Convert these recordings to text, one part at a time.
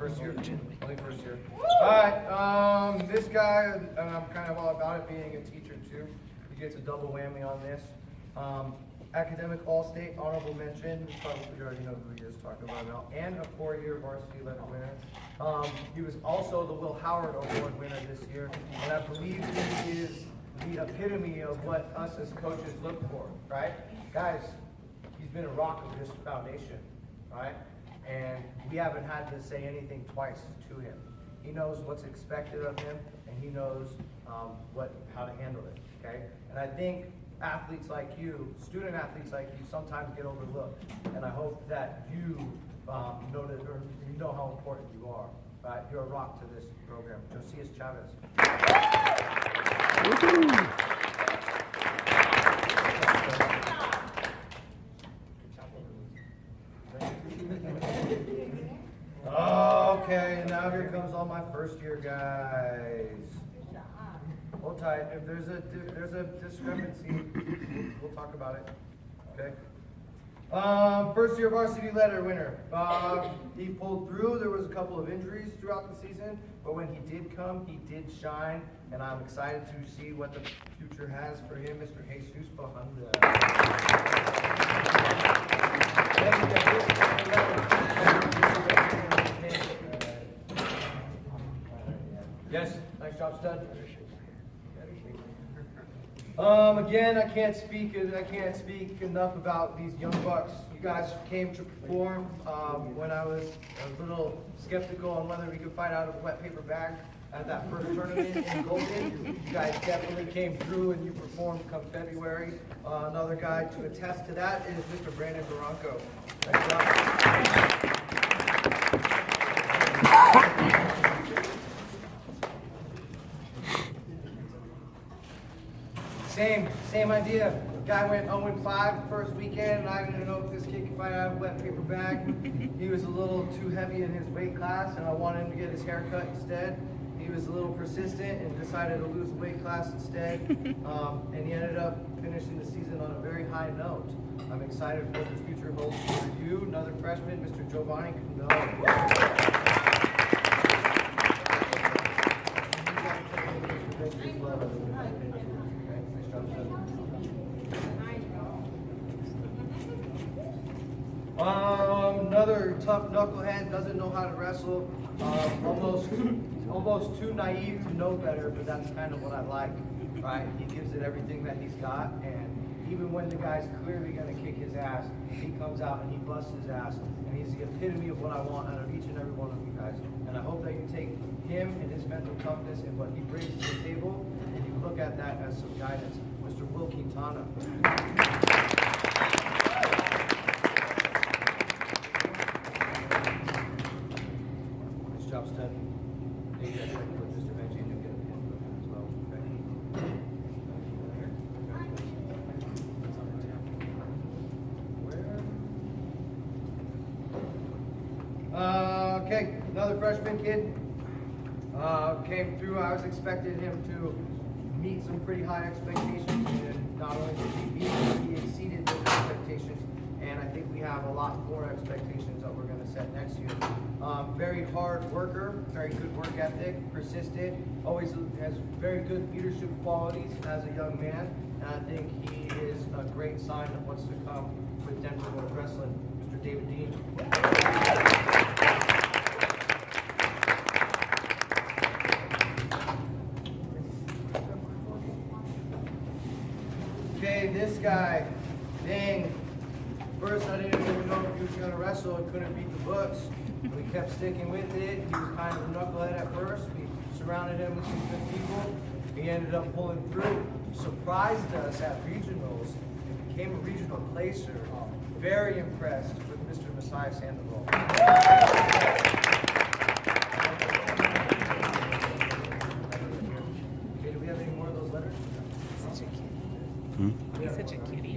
first year. Only first year. All right. This guy, I'm kind of all about it being a teacher too. He gets a double whammy on this. Academic All-State honorable mention. Probably you already know who he is talking about now. And a 4-year varsity letter winner. He was also the Will Howard Award winner this year, and I believe he is the epitome of what us as coaches look for, right? Guys, he's been a rock of this foundation, right? And we haven't had to say anything twice to him. He knows what's expected of him, and he knows how to handle it, okay? And I think athletes like you, student athletes like you, sometimes get overlooked. And I hope that you know that, or you know how important you are, right? You're a rock to this program. Josias Chavez. Okay, now here comes all my first year guys. Hold tight. If there's a discrepancy, we'll talk about it. Okay. First year varsity letter winner. He pulled through. There was a couple of injuries throughout the season, but when he did come, he did shine, and I'm excited to see what the future has for him, Mr. Jesus Bahanda. Yes, nice job, stud. Again, I can't speak enough about these young bucks. You guys came to perform when I was a little skeptical on whether we could fight out of a wet paper bag at that first tournament in Golden. You guys definitely came through and you performed come February. Another guy to attest to that is Mr. Brandon Barranco. Nice job. Same idea. Guy went 0-5 first weekend, and I didn't know if this kid could fight out of a wet paper bag. He was a little too heavy in his weight class, and I wanted him to get his hair cut instead. He was a little persistent and decided to lose the weight class instead, and he ended up finishing the season on a very high note. I'm excited for what the future holds for you. Another freshman, Mr. Giovanni Cano. Another tough knucklehead, doesn't know how to wrestle, almost too naive to know better, but that's kind of what I like, right? He gives it everything that he's got, and even when the guy's clearly going to kick his ass, he comes out and he busts his ass, and he's the epitome of what I want out of each and every one of you guys. And I hope that you take him and his mental toughness and what he brings to the table, and you look at that as some guidance. Mr. Will Quintana. Job stud. Maybe that's like what Mr. Benji and you'll get a pin from him as well. Okay. Okay, another freshman kid came through. I was expecting him to meet some pretty high expectations, and not only did he meet, he exceeded those expectations. And I think we have a lot more expectations that we're going to set next year. Very hard worker, very good work ethic, persistent, always has very good leadership qualities as a young man. And I think he is a great sign of what's to come with Denver North Wrestling. Mr. David Dean. Okay, this guy, dang. First, I didn't even know if he was going to wrestle and couldn't beat the books. We kept sticking with it. He was kind of a knucklehead at first. We surrounded him with some good people. He ended up pulling through. Surprised us at regionals and became a regional placer. Very impressed with Mr. Messiah Sandoval. Okay, do we have any more of those letters? Such a cutie. He's such a cutie.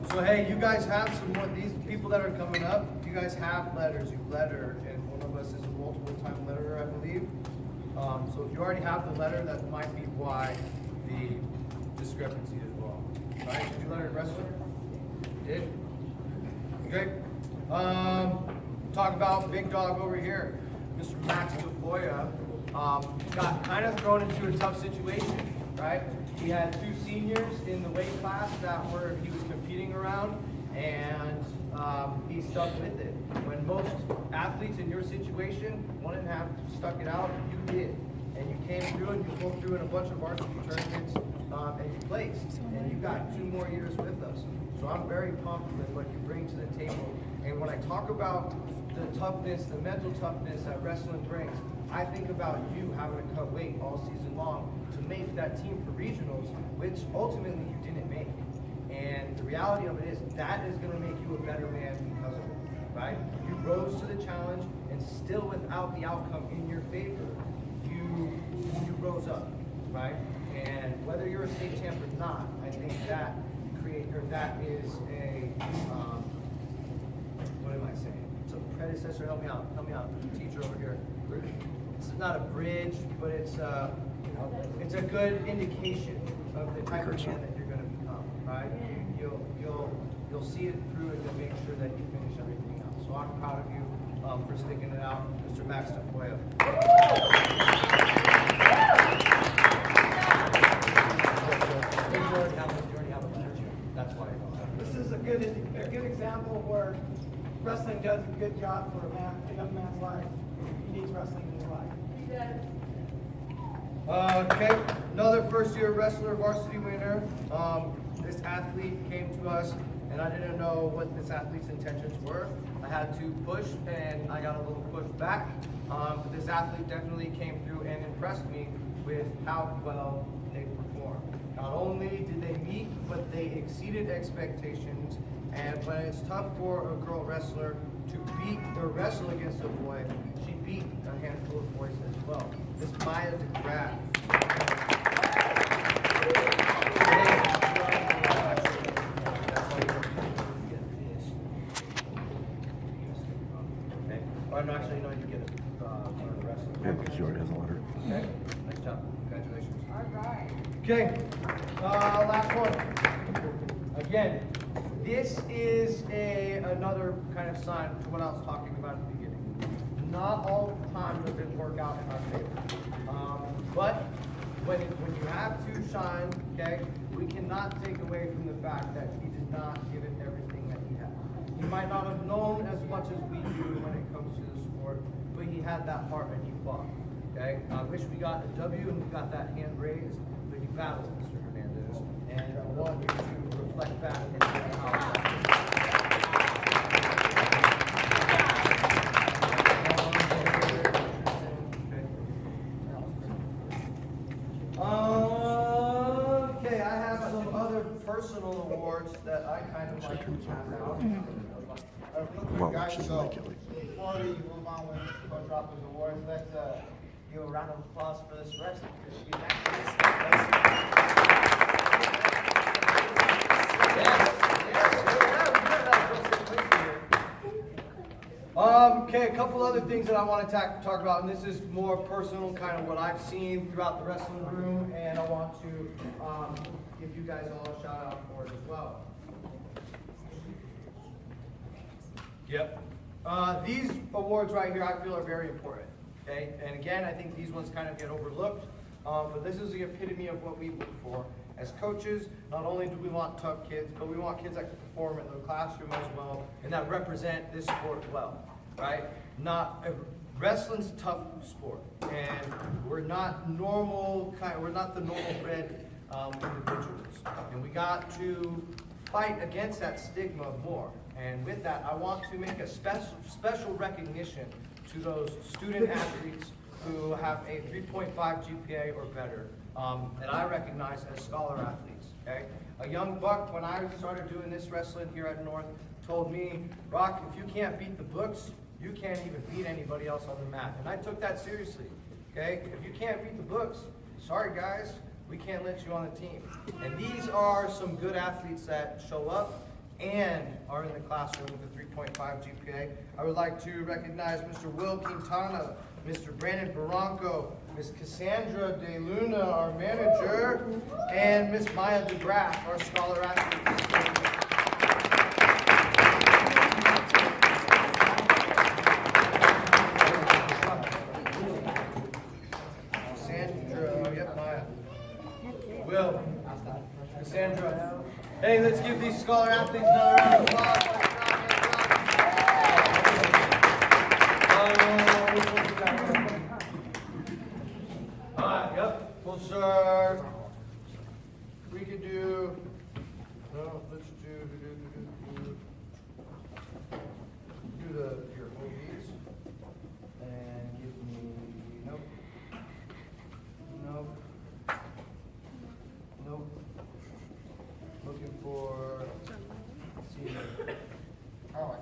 So hey, you guys have some more, these people that are coming up, you guys have letters, you've lettered, and one of us is a multiple time letterer, I believe. So if you already have the letter, that might be why the discrepancy is wrong. Right? Did you letter in wrestling? You did? Okay. Talk about big dog over here. Mr. Max DeFoya got kind of thrown into a tough situation, right? He had two seniors in the weight class that he was competing around, and he stuck with it. When most athletes in your situation wouldn't have stuck it out, you did. And you came through and you pulled through in a bunch of varsity tournaments, and you placed. And you got 2 more years with us. So I'm very pumped with what you bring to the table. And when I talk about the toughness, the mental toughness that wrestling brings, I think about you having to cut weight all season long to make that team for regionals, which ultimately you didn't make. And the reality of it is that is going to make you a better man because of it, right? You rose to the challenge, and still without the outcome in your favor, you rose up, right? And whether you're a state champ or not, I think that is a what am I saying? It's a predecessor. Help me out, teacher over here. It's not a bridge, but it's a good indication of the type of man that you're going to become, right? You'll see it through, and you'll make sure that you finish everything out. So I'm proud of you for sticking it out, Mr. Max DeFoya. That's why. This is a good example where wrestling does a good job for a young man's life. He needs wrestling in his life. Okay, another first-year wrestler varsity winner. This athlete came to us, and I didn't know what this athlete's intentions were. I had to push, and I got a little push back. But this athlete definitely came through and impressed me with how well they performed. Not only did they meet, but they exceeded expectations. And when it's tough for a girl wrestler to beat or wrestle against a boy, she beat a handful of boys as well. This Maya DeGraff. Or no, actually, no, you get it. One of the wrestlers. Yeah, because she already has a letter. Okay, nice job. Congratulations. All right. Okay, last one. Again, this is another kind of sign to what I was talking about at the beginning. Not all the time does it work out in our favor. But when you have to shine, okay, we cannot take away from the fact that he did not give it everything that he had. He might not have known as much as we do when it comes to the sport, but he had that heart and he fought. Okay, I wish we got a W and we got that hand raised, but he battled, Mr. Hernandez, and I want you to reflect back and see how. Okay, I have some other personal awards that I kind of like to pass out. Well, she doesn't like it. Before we move on with Coach Rockwood's awards, let's give a round of applause for this wrestler. Okay, a couple other things that I want to talk about, and this is more personal, kind of what I've seen throughout the wrestling room, and I want to give you guys all a shout out for it as well. Yep. These awards right here I feel are very important, okay? And again, I think these ones kind of get overlooked, but this is the epitome of what we look for. As coaches, not only do we want tough kids, but we want kids that can perform in the classroom as well, and that represent this sport well, right? Wrestling's a tough sport, and we're not the normal bred individuals, and we got to fight against that stigma more. And with that, I want to make a special recognition to those student athletes who have a 3.5 GPA or better, that I recognize as scholar athletes, okay? A young buck, when I started doing this wrestling here at North, told me, Rock, if you can't beat the books, you can't even beat anybody else on the mat. And I took that seriously, okay? If you can't beat the books, sorry guys, we can't let you on the team. And these are some good athletes that show up and are in the classroom with a 3.5 GPA. I would like to recognize Mr. Will Quintana, Mr. Brandon Barranco, Ms. Cassandra De Luna, our manager, and Ms. Maya DeGraff, our scholar athlete. athletes another round of applause. Which one you got? Alright, yep, we'll start. We could do, no, let's do your movies. And give me, nope. Nope. Nope. Looking for senior. Oh,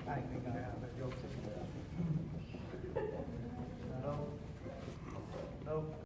I think I have a joke.